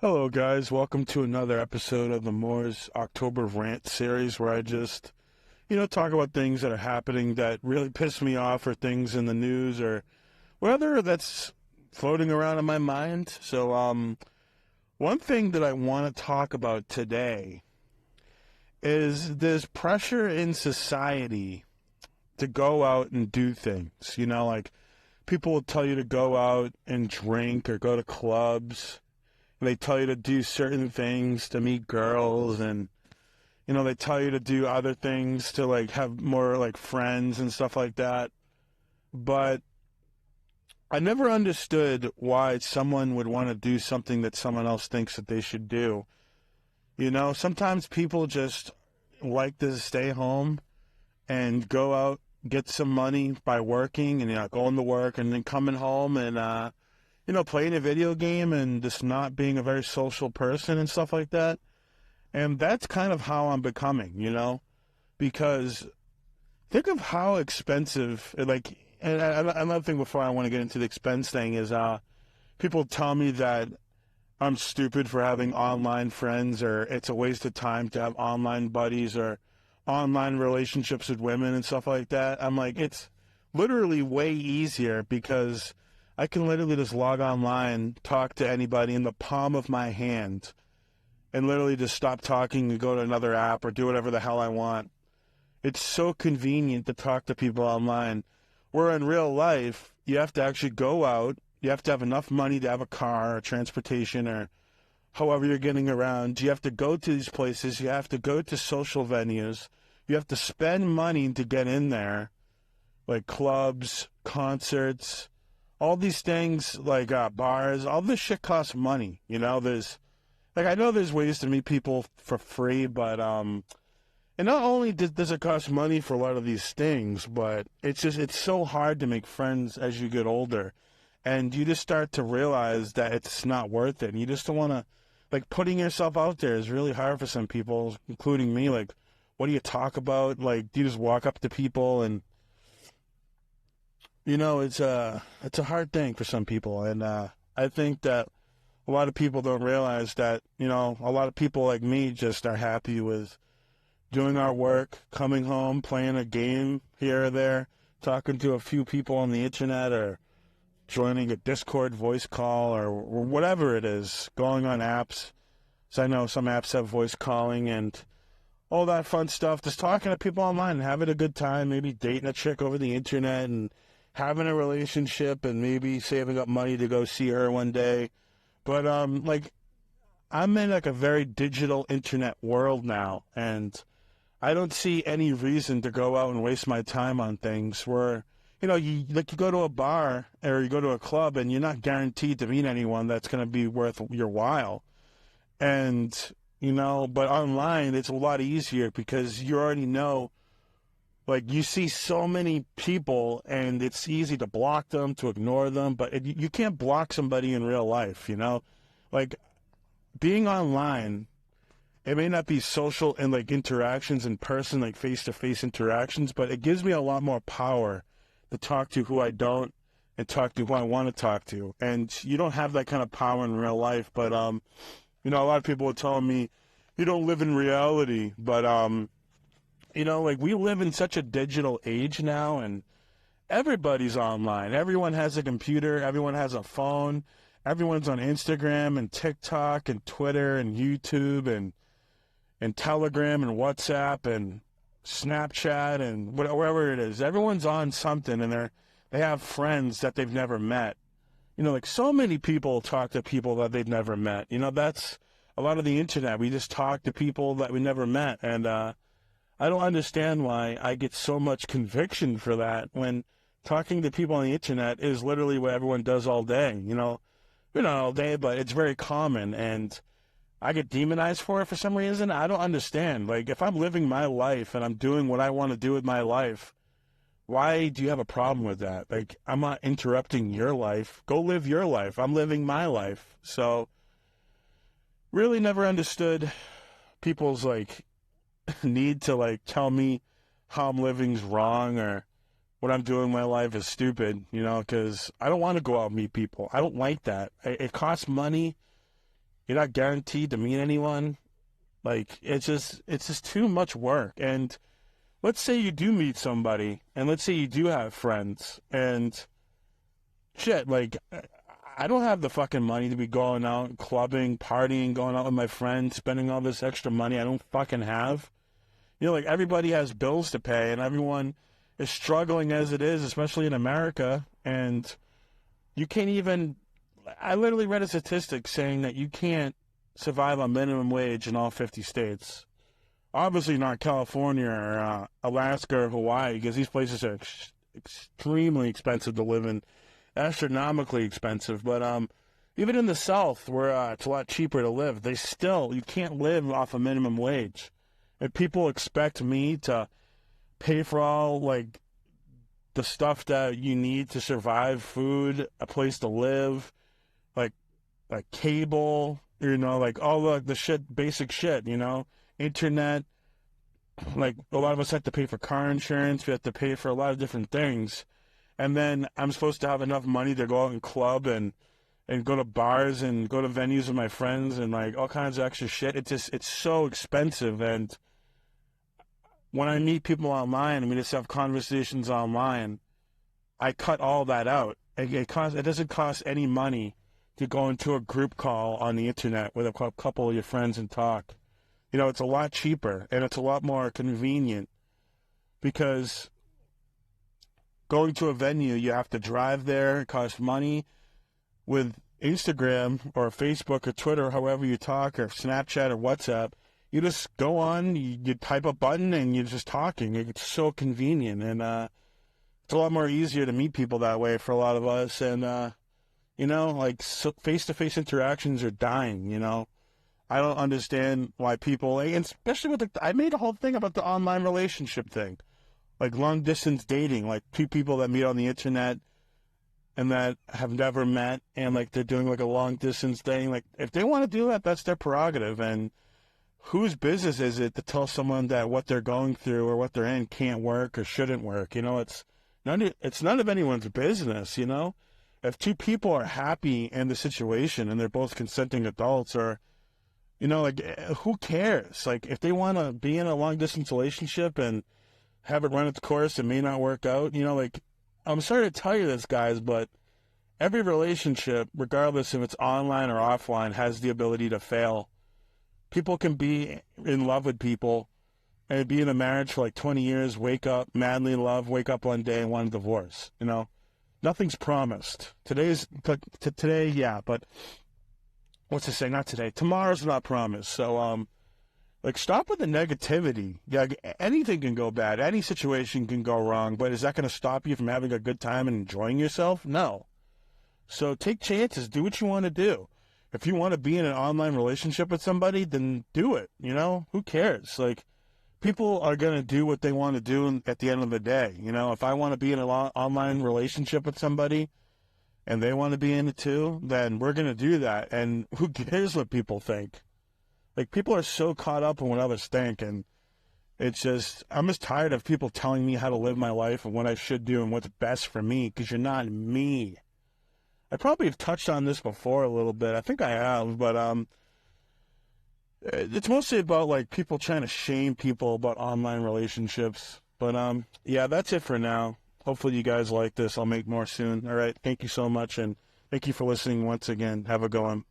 Hello, guys. Welcome to another episode of the Moore's October Rant series where I just, talk about things that are happening that really piss me off or things in the news or whether that's floating around in my mind. So, one thing that I want to talk about today is there's pressure in society to go out and do things. Like people will tell you to go out and drink or go to clubs. They tell you to do certain things to meet girls, and they tell you to do other things to like have more like friends and stuff like that. But I never understood why someone would want to do something that someone else thinks that they should do. Sometimes people just like to stay home and go out, get some money by working and going to work and then coming home and playing a video game and just not being a very social person and stuff like that. And that's kind of how I'm becoming, because think of how expensive, and another thing before I want to get into the expense thing is people tell me that I'm stupid for having online friends or it's a waste of time to have online buddies or online relationships with women and stuff like that. I'm like, it's literally way easier because I can literally just log online, talk to anybody in the palm of my hand, and literally just stop talking and go to another app or do whatever the hell I want. It's so convenient to talk to people online. Where in real life, you have to actually go out, you have to have enough money to have a car or transportation or however you're getting around. You have to go to these places, you have to go to social venues, you have to spend money to get in there, like clubs, concerts, all these things like bars, all this shit costs money. I know there's ways to meet people for free, but and not only does it cost money for a lot of these things, but it's so hard to make friends as you get older, and you just start to realize that it's not worth it. And you just don't want to, putting yourself out there is really hard for some people, including me. Like, what do you talk about? Like, do you just walk up to people and it's a hard thing for some people, and I think that a lot of people don't realize that, a lot of people like me just are happy with doing our work, coming home, playing a game here or there, talking to a few people on the internet or joining a Discord voice call or whatever it is, going on apps. So I know some apps have voice calling and all that fun stuff, just talking to people online and having a good time, maybe dating a chick over the internet and having a relationship and maybe saving up money to go see her one day. But, I'm in, a very digital internet world now, and I don't see any reason to go out and waste my time on things where, you go to a bar or you go to a club and you're not guaranteed to meet anyone that's going to be worth your while. And, but online it's a lot easier because you already know. You see so many people, and it's easy to block them, to ignore them, but you can't block somebody in real life, Being online, it may not be social and, interactions in person, face-to-face interactions, but it gives me a lot more power to talk to who I don't and talk to who I want to talk to. And you don't have that kind of power in real life, but, a lot of people are telling me, you don't live in reality, but, we live in such a digital age now, and everybody's online. Everyone has a computer. Everyone has a phone. Everyone's on Instagram and TikTok and Twitter and YouTube and Telegram and WhatsApp and Snapchat and wherever it is. Everyone's on something, and they have friends that they've never met. So many people talk to people that they've never met. That's a lot of the internet. We just talk to people that we never met, and I don't understand why I get so much conviction for that when talking to people on the internet is literally what everyone does all day. Not all day, but it's very common, and I get demonized for it for some reason. I don't understand. If I'm living my life and I'm doing what I want to do with my life, why do you have a problem with that? I'm not interrupting your life. Go live your life. I'm living my life. So, really never understood people's, need to tell me how I'm living's wrong or what I'm doing in my life is stupid, because I don't want to go out and meet people. I don't like that. It costs money You're not guaranteed to meet anyone. Like, it's just too much work. And let's say you do meet somebody, and let's say you do have friends, and shit, like, I don't have the fucking money to be going out, clubbing, partying, going out with my friends, spending all this extra money I don't fucking have. You know, like, everybody has bills to pay, and everyone is struggling as it is, especially in America, and you can't even... I literally read a statistic saying that you can't survive on minimum wage in all 50 states. Obviously not California or Alaska or Hawaii, because these places are extremely expensive to live in, astronomically expensive. But even in the South, where it's a lot cheaper to live, you can't live off a minimum wage. And people expect me to pay for all, like, the stuff that you need to survive: food, a place to live, like cable, you know, like all the shit, basic shit, you know, internet. Like, a lot of us have to pay for car insurance. We have to pay for a lot of different things. And then I'm supposed to have enough money to go out and club and go to bars and go to venues with my friends and, like, all kinds of extra shit. It's so expensive. And when I meet people online and we just have conversations online, I cut all that out. It doesn't cost any money to go into a group call on the internet with a couple of your friends and talk. You know, it's a lot cheaper and it's a lot more convenient, because going to a venue, you have to drive there. It costs money. With Instagram or Facebook or Twitter, however you talk, or Snapchat or WhatsApp, you just go on, you type a button, and you're just talking. It's so convenient, and it's a lot more easier to meet people that way for a lot of us. And, you know, like, face-to-face interactions are dying, you know. I don't understand why people, and especially with I made a whole thing about the online relationship thing, like long-distance dating, like two people that meet on the internet and that have never met, and, like, they're doing, like, a long-distance thing. Like, if they want to do that, that's their prerogative, and whose business is it to tell someone that what they're going through or what they're in can't work or shouldn't work? You know, it's none of anyone's business, you know? If two people are happy in the situation and they're both consenting adults, or, you know, like, who cares? Like, if they want to be in a long-distance relationship and have it run its course and may not work out, you know, like, I'm sorry to tell you this, guys, but every relationship, regardless if it's online or offline, has the ability to fail. People can be in love with people and be in a marriage for like 20 years, wake up, madly in love, wake up one day and want a divorce, you know? Nothing's promised. Today, yeah, but what's to say? Not today. Tomorrow's not promised. So, like, stop with the negativity. Yeah, anything can go bad. Any situation can go wrong. But is that going to stop you from having a good time and enjoying yourself? No. So take chances. Do what you want to do. If you want to be in an online relationship with somebody, then do it. You know, who cares? Like, people are going to do what they want to do at the end of the day. You know, if I want to be in an online relationship with somebody and they want to be in it too, then we're going to do that. And who cares what people think? Like, people are so caught up in what others think, and it's just, I'm just tired of people telling me how to live my life and what I should do and what's best for me, because you're not me. I probably have touched on this before a little bit. I think I have, but it's mostly about, like, people trying to shame people about online relationships. But yeah, that's it for now. Hopefully you guys like this. I'll make more soon. All right, thank you so much, and thank you for listening once again. Have a good one.